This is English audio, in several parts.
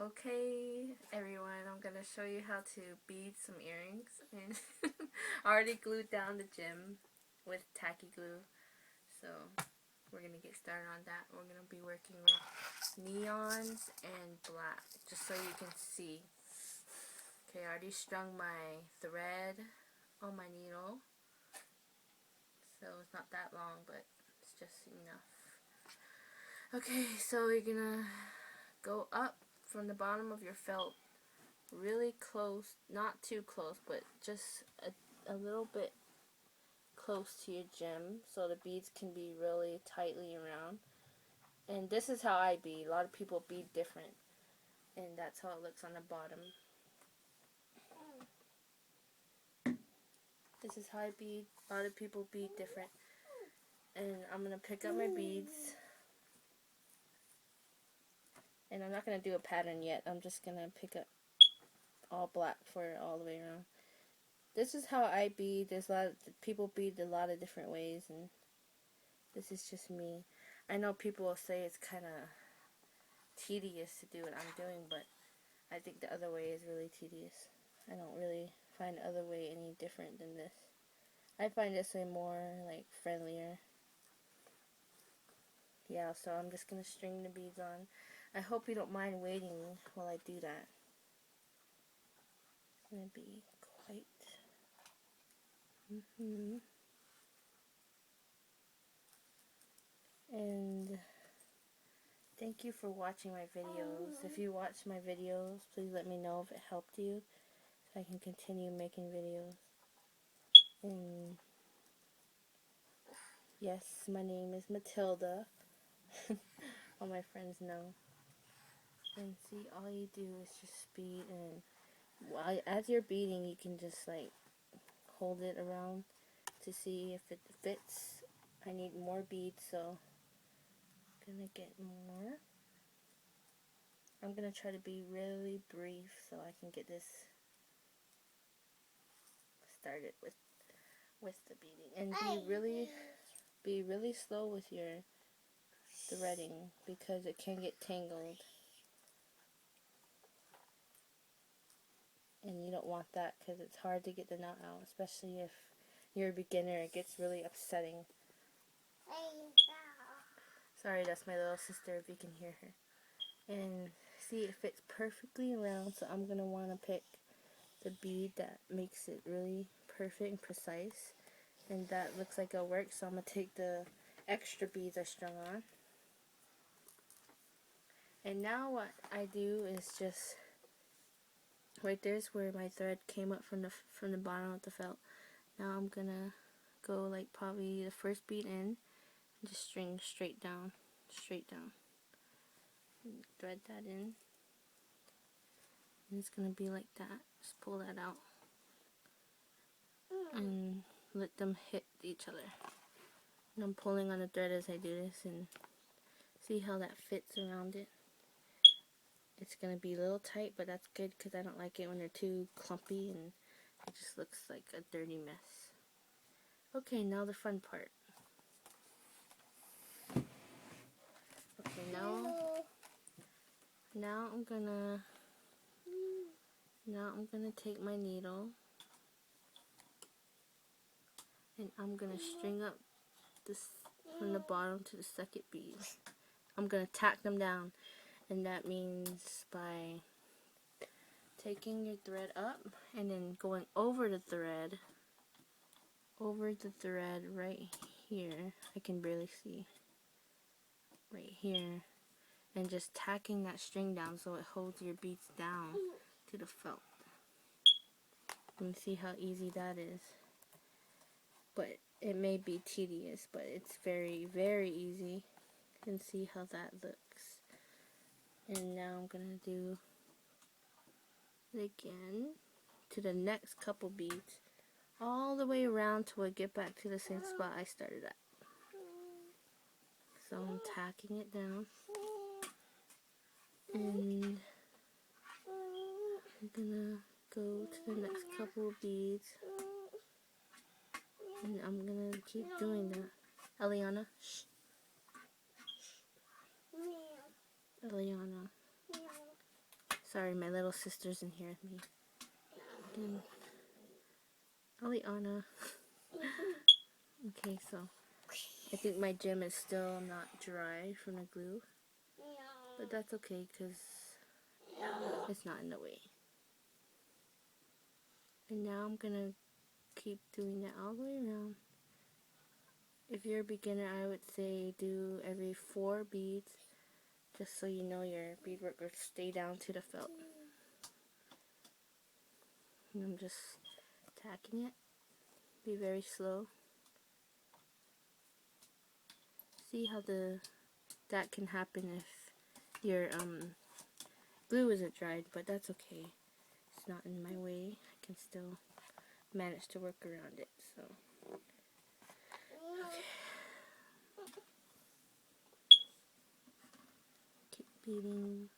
Okay, everyone, I'm gonna show you how to bead some earrings. And I already glued down the gem with tacky glue, so we're gonna get started on that. We're gonna be working with neons and black, just so you can see. Okay, I already strung my thread on my needle, so it's not that long, but it's just enough. Okay, so you're gonna go up from the bottom of your felt really close, not too close, but just a little bit close to your gem so the beads can be really tightly around. And this is how I bead. A lot of people bead different, and that's how it looks on the bottom. This is how I bead. A lot of people bead different. And I'm going to pick up my beads. And I'm not going to do a pattern yet. I'm just going to pick up all black for it all the way around. This is how I bead. There's a lot of people bead a lot of different ways, and this is just me. I know people will say it's kind of tedious to do what I'm doing, but I think the other way is really tedious. I don't really find the other way any different than this. I find this way more like friendlier. Yeah, so I'm just going to string the beads on. I hope you don't mind waiting while I do that. It's going to be quite... And thank you for watching my videos. If you watch my videos, please let me know if it helped you, so I can continue making videos. And yes, my name is Matilda. All my friends know. And see, all you do is just bead, and as you're beading, you can just like hold it around to see if it fits. I need more beads, so I'm gonna get more. I'm gonna try to be really brief so I can get this started with the beading, and be really slow with your threading because it can get tangled, and you don't want that because it's hard to get the knot out, especially if you're a beginner. It gets really upsetting. Sorry, that's my little sister if you can hear her. And see, it fits perfectly around, so I'm gonna want to pick the bead that makes it really perfect and precise, and that looks like it'll work. So I'm gonna take the extra beads I strung on, and now what I do is just right there's where my thread came up from the bottom of the felt. Now I'm gonna go like probably the first bead in and just string straight down, thread that in, and it's gonna be like that. Just pull that out and let them hit each other. And I'm pulling on the thread as I do this, and see how that fits around it. It's gonna be a little tight, but that's good because I don't like it when they're too clumpy and it just looks like a dirty mess. Okay, now the fun part. Okay, now I'm gonna take my needle and I'm gonna string up this from the bottom to the second bead. I'm gonna tack them down, and that means by taking your thread up and then going over the thread right here, I can barely see, right here, and just tacking that string down so it holds your beads down to the felt. You can see how easy that is, but it may be tedious, but it's very, very easy. You can see how that looks. And now I'm gonna do it again to the next couple beads, all the way around till I get back to the same spot I started at. So I'm tacking it down, and I'm gonna go to the next couple of beads, and I'm gonna keep doing that. Eliana, shh. Eliana. Sorry, my little sister's in here with me. And Aliana. Okay, so I think my gem is still not dry from the glue. But that's okay because it's not in the way. And now I'm going to keep doing that all the way around. If you're a beginner, I would say do every 4 beads, just so you know your beadwork will stay down to the felt. And I'm just tacking it. Be very slow. See how that can happen if your glue isn't dried, but that's okay. It's not in my way. I can still manage to work around it. So okay. Keep beading.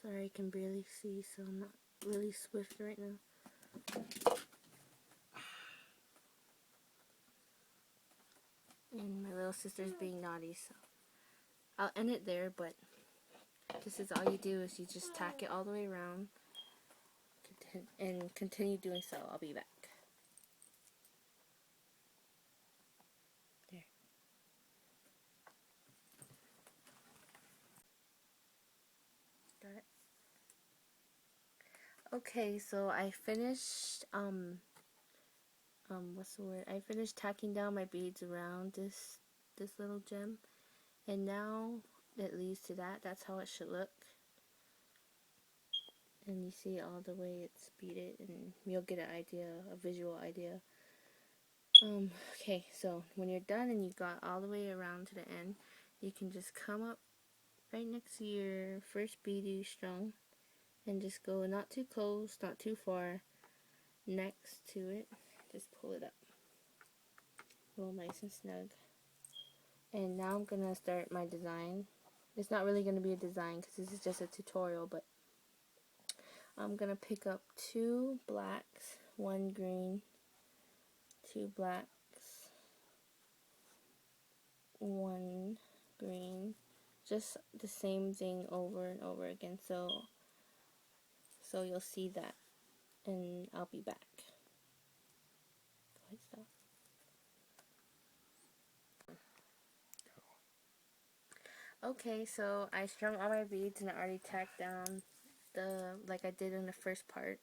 Sorry, I can barely see, so I'm not really swift right now. And my little sister's being naughty, so I'll end it there, but this is all you do is you just tack it all the way around and continue doing so. I'll be back. There. Got it. Okay, so I finished what's the word? I finished tacking down my beads around this little gem, and now it leads to that. That's how it should look. And you see all the way it's beaded, and you'll get an idea, a visual idea. Okay, so when you're done and you got all the way around to the end, you can just come up right next to your first bead you strung and just go not too close, not too far, next to it. Just pull it up. Roll nice and snug. And now I'm gonna start my design. It's not really gonna be a design because this is just a tutorial, but I'm gonna pick up 2 blacks, 1 green, 2 blacks, 1 green, just the same thing over and over again, so you'll see that, and I'll be back. Go ahead, stop. Okay, so I strung all my beads and I already tacked down like I did in the first part,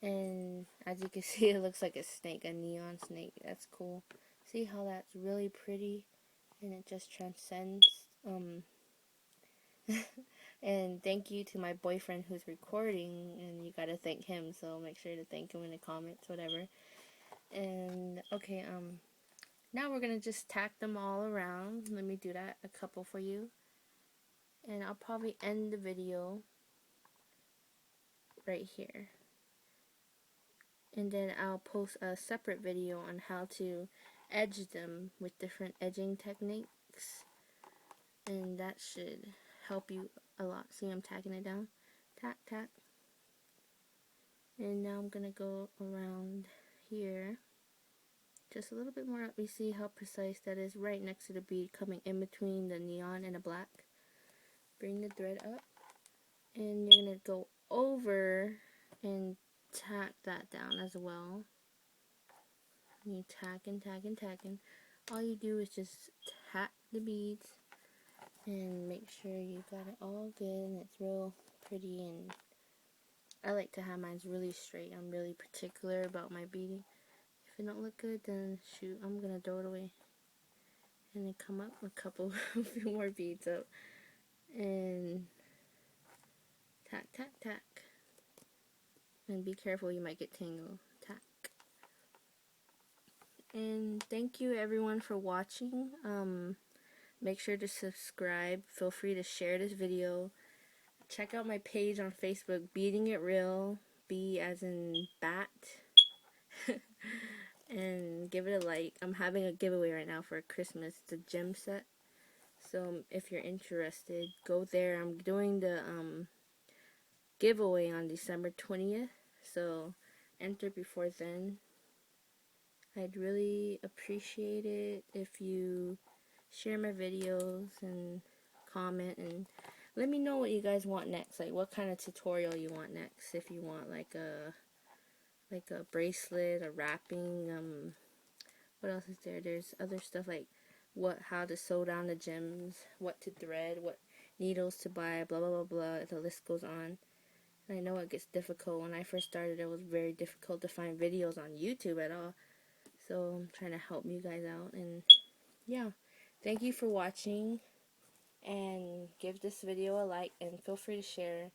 and as you can see, it looks like a snake, a neon snake. That's cool. See how that's really pretty, and it just transcends. And thank you to my boyfriend who's recording, and you gotta thank him, so make sure to thank him in the comments, whatever. And okay, now we're gonna just tack them all around. Let me do that, a couple for you, and I'll probably end the video right here, and then I'll post a separate video on how to edge them with different edging techniques, and that should help you a lot. See, I'm tacking it down, tack, tack, and now I'm gonna go around here just a little bit more up. You see how precise that is, right next to the bead, coming in between the neon and the black. Bring the thread up, and you're gonna go over and tack that down as well. You tack and tack and tack, and all you do is just tack the beads and make sure you got it all good and it's real pretty. And I like to have mine really straight. I'm really particular about my beading. If it don't look good, then shoot, I'm gonna throw it away. And then come up a couple, a few more beads up, and tack, tack, tack. And be careful, you might get tangled. Tack. And thank you everyone for watching. Make sure to subscribe. Feel free to share this video. Check out my page on Facebook, Beading It Real. B as in bat. And give it a like. I'm having a giveaway right now for Christmas. It's a gem set. So if you're interested, go there. I'm doing the giveaway on December 20th. So enter before then. I'd really appreciate it if you share my videos and comment and let me know what you guys want next. Like what kind of tutorial you want next. If you want like a bracelet, a wrapping, what else is there? There's other stuff like how to sew down the gems, what to thread, what needles to buy, blah blah blah blah. The list goes on. And I know it gets difficult. When I first started, it was very difficult to find videos on YouTube at all. So I'm trying to help you guys out. And yeah, thank you for watching. And give this video a like and feel free to share.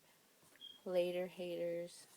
Later, haters.